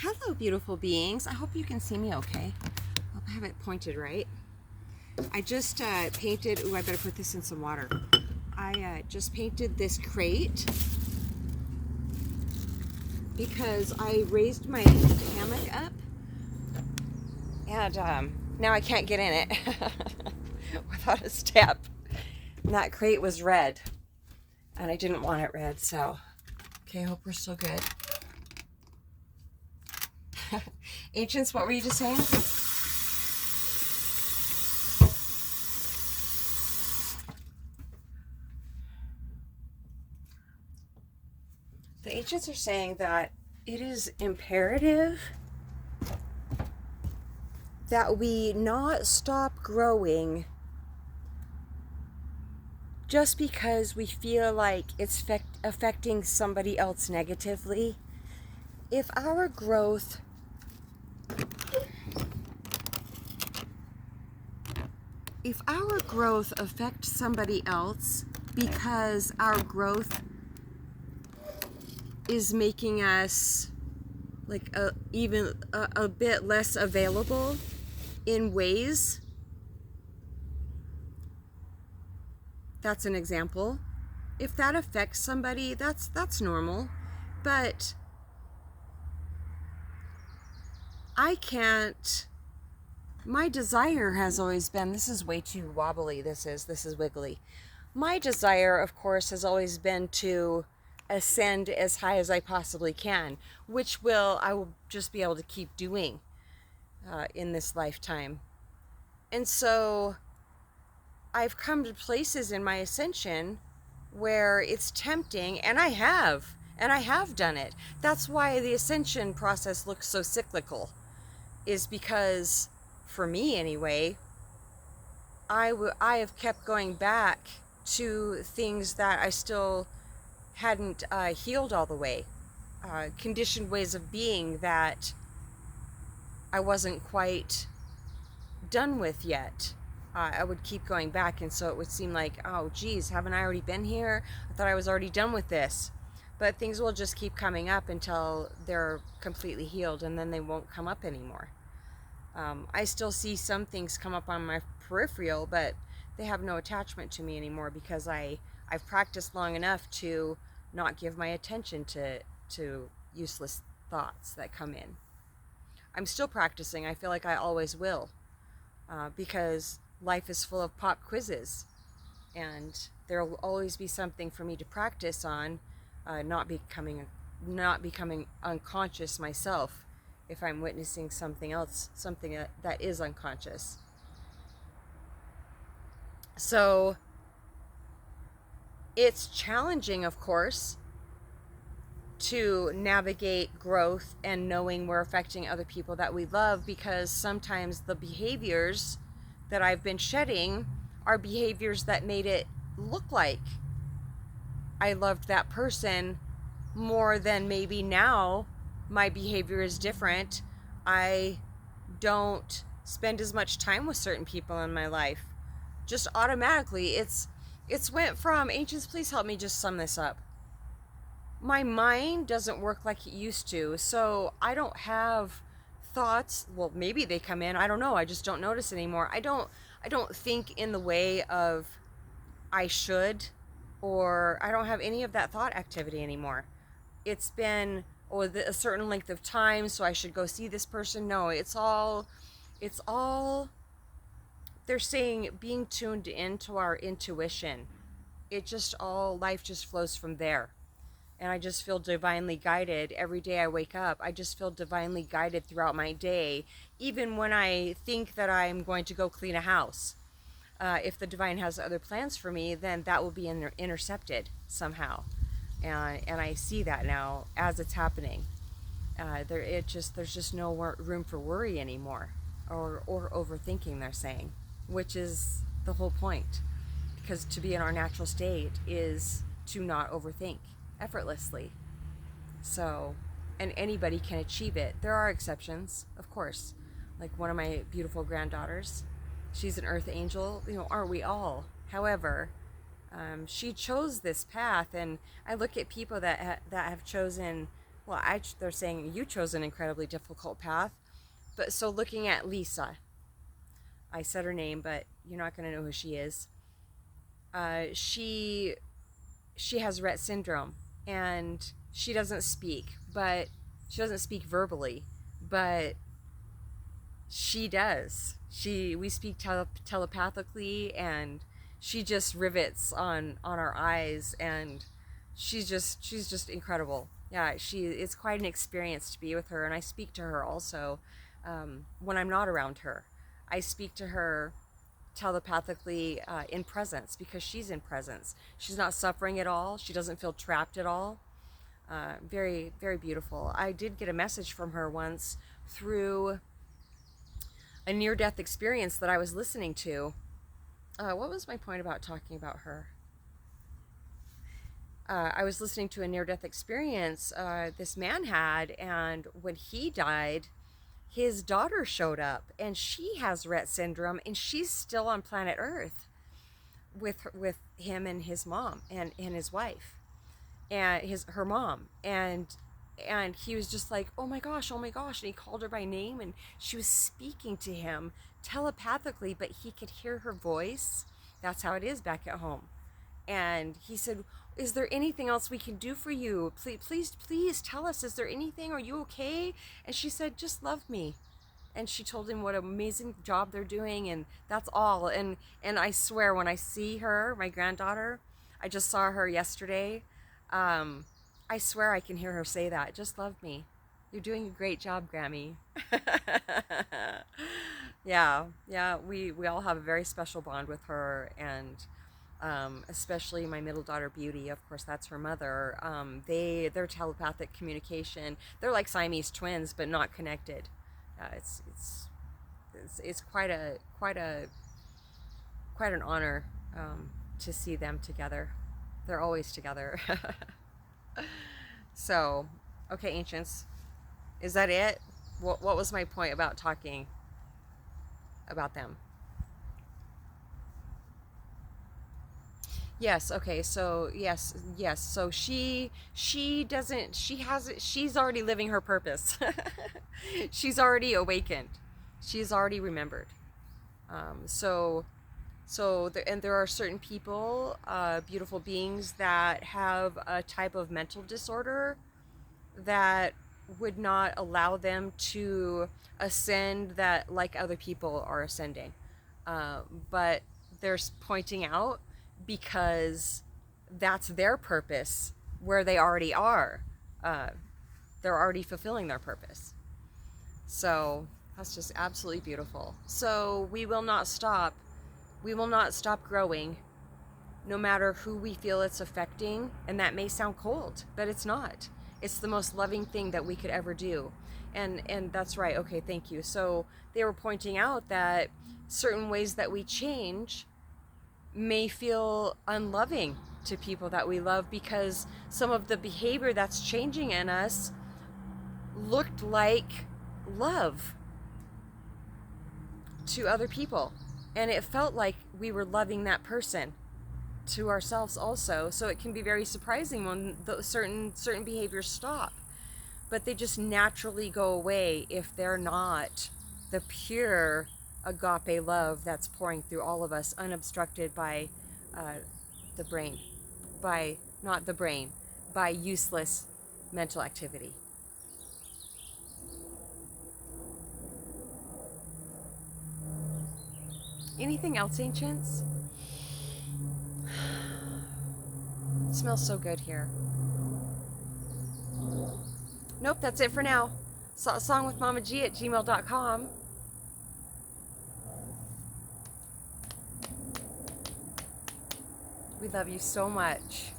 Hello, beautiful beings. I hope you can see me okay. I hope I have it pointed right. I just painted, I better put this in some water. I just painted this crate because I raised my hammock up and now I can't get in it without a step. And that crate was red and I didn't want it red, so okay, I hope we're still good. Ancients, what were you just saying? The ancients are saying that it is imperative that we not stop growing just because we feel like it's affecting somebody else negatively. If our growth affects somebody else because our growth is making us like even a bit less available in ways, that's an example. If that affects somebody, that's normal. But I can't, my desire has always been, this is way too wobbly, this is wiggly. My desire, of course, has always been to ascend as high as I possibly can, which I will just be able to keep doing in this lifetime. And so I've come to places in my ascension where it's tempting, and I have done it. That's why the ascension process looks so cyclical, is because, for me anyway, I have kept going back to things that I still hadn't healed all the way, conditioned ways of being that I wasn't quite done with yet. I would keep going back, and so it would seem like, oh geez, haven't I already been here? I thought I was already done with this. But things will just keep coming up until they're completely healed, and then they won't come up anymore. I still see some things come up on my peripheral, but they have no attachment to me anymore because I've practiced long enough to not give my attention to useless thoughts that come in. I'm still practicing. I feel like I always will, because life is full of pop quizzes, and there will always be something for me to practice on, not becoming unconscious myself if I'm witnessing something else, something that is unconscious. So it's challenging, of course, to navigate growth and knowing we're affecting other people that we love, because sometimes the behaviors that I've been shedding are behaviors that made it look like I loved that person more than maybe now my behavior is different. I don't spend as much time with certain people in my life. Just automatically, it's went from, ancients, please help me just sum this up. My mind doesn't work like it used to, so I don't have thoughts. Well, maybe they come in, I don't know, I just don't notice anymore. I don't think in the way of I should, or I don't have any of that thought activity anymore. It's been a certain length of time, so I should go see this person. No, it's all they're saying being tuned into our intuition. It just all, life just flows from there. And I just feel divinely guided every day I wake up. I just feel divinely guided throughout my day, even when I think that I'm going to go clean a house. If the divine has other plans for me, then that will be intercepted somehow. And I see that now as it's happening. There's just no room for worry anymore, or overthinking, they're saying, which is the whole point, because to be in our natural state is to not overthink effortlessly. So, and anybody can achieve it. There are exceptions, of course, like one of my beautiful granddaughters. She's an earth angel, aren't we all? However, she chose this path, and I look at people that have chosen Well, they're saying you chose an incredibly difficult path. But so looking at Lisa, I said her name, but you're not going to know who she is. Uh, she she has Rett syndrome, and she doesn't speak, but she doesn't speak verbally, but she does. We speak telepathically, and she just rivets on our eyes, and she's just incredible. Yeah, it's quite an experience to be with her, and I speak to her also when I'm not around her. I speak to her telepathically in presence, because she's in presence. She's not suffering at all. She doesn't feel trapped at all. Very, very beautiful. I did get a message from her once through a near-death experience that I was listening to. What was my point about talking about her? I was listening to a near-death experience this man had, and when he died, his daughter showed up, and she has Rett syndrome, and she's still on planet Earth with him and his mom and his wife and her mom, and he was just like, oh my gosh, oh my gosh, and he called her by name, and she was speaking to him telepathically, but he could hear her voice. That's how it is back at home. And he said, is there anything else we can do for you? Please tell us, is there anything? Are you okay? And she said, just love me. And she told him what an amazing job they're doing, and that's all. And I swear, when I see her, my granddaughter, I just saw her yesterday, I swear I can hear her say that. Just love me. You're doing a great job, Grammy. Yeah, we all have a very special bond with her, and especially my middle daughter, Beauty. Of course, that's her mother. Their telepathic communication. They're like Siamese twins, but not connected. It's quite an honor to see them together. They're always together. So, okay, ancients, is that it? What was my point about talking about them? Yes, okay, so yes. So she doesn't she has she's already living her purpose. She's already awakened. She's already remembered. So and there are certain people, beautiful beings, that have a type of mental disorder that would not allow them to ascend that like other people are ascending. But they're pointing out because that's their purpose where they already are. Uh, they're already fulfilling their purpose. So that's just absolutely beautiful. So we will not stop. We will not stop growing, no matter who we feel it's affecting. And that may sound cold, but it's not. It's the most loving thing that we could ever do. And that's right. Okay, thank you. So they were pointing out that certain ways that we change may feel unloving to people that we love, because some of the behavior that's changing in us looked like love to other people, and it felt like we were loving that person to ourselves also. So it can be very surprising when certain behaviors stop, but they just naturally go away if they're not the pure agape love that's pouring through all of us, unobstructed by the brain, by not the brain, by useless mental activity. Anything else, ancients? It smells so good here. Nope, that's it for now. satsangwithmamaji@gmail.com. We love you so much.